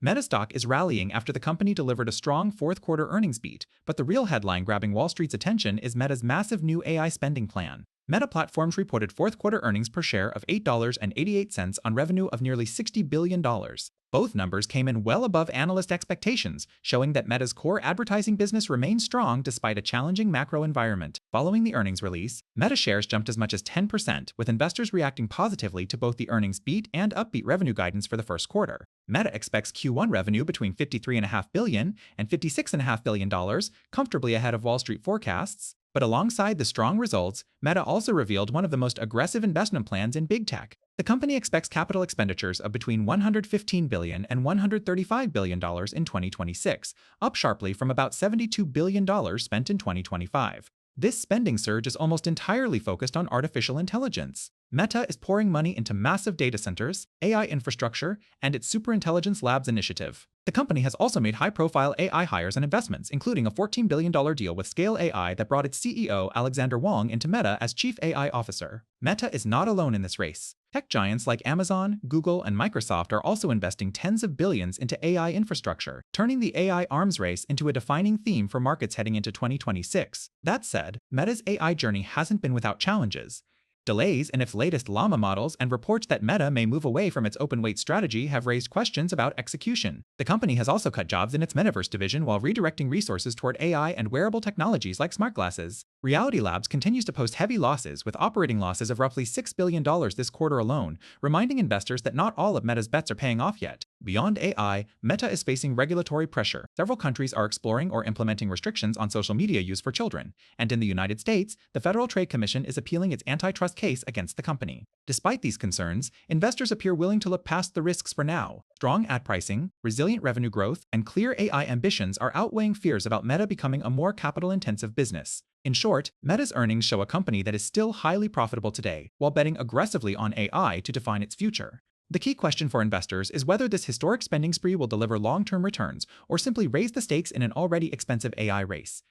Meta stock is rallying after the company delivered a strong fourth quarter earnings beat, but the real headline grabbing Wall Street's attention is Meta's massive new AI spending plan. Meta Platforms reported fourth quarter earnings per share of $8.88 on revenue of nearly $60 billion. Both numbers came in well above analyst expectations, showing that Meta's core advertising business remains strong despite a challenging macro environment. Following the earnings release, Meta shares jumped as much as 10%, with investors reacting positively to both the earnings beat and upbeat revenue guidance for the first quarter. Meta expects Q1 revenue between $53.5 billion and $56.5 billion, comfortably ahead of Wall Street forecasts. But alongside the strong results, Meta also revealed one of the most aggressive investment plans in big tech. The company expects capital expenditures of between $115 billion and $135 billion in 2026, up sharply from about $72 billion spent in 2025. This spending surge is almost entirely focused on artificial intelligence. Meta is pouring money into massive data centers, AI infrastructure, and its Superintelligence Labs initiative. The company has also made high-profile AI hires and investments, including a $14 billion deal with Scale AI that brought its CEO, Alexander Wang, into Meta as Chief AI Officer. Meta is not alone in this race. Tech giants like Amazon, Google, and Microsoft are also investing tens of billions into AI infrastructure, turning the AI arms race into a defining theme for markets heading into 2026. That said, Meta's AI journey hasn't been without challenges. Delays in its latest Llama models and reports that Meta may move away from its open-weight strategy have raised questions about execution. The company has also cut jobs in its Metaverse division while redirecting resources toward AI and wearable technologies like smart glasses. Reality Labs continues to post heavy losses, with operating losses of roughly $6 billion this quarter alone, reminding investors that not all of Meta's bets are paying off yet. Beyond AI, Meta is facing regulatory pressure. Several countries are exploring or implementing restrictions on social media use for children, and in the United States, the Federal Trade Commission is appealing its antitrust case against the company. Despite these concerns, investors appear willing to look past the risks for now. Strong ad pricing, resilient revenue growth, and clear AI ambitions are outweighing fears about Meta becoming a more capital-intensive business. In short, Meta's earnings show a company that is still highly profitable today, while betting aggressively on AI to define its future. The key question for investors is whether this historic spending spree will deliver long-term returns or simply raise the stakes in an already expensive AI race.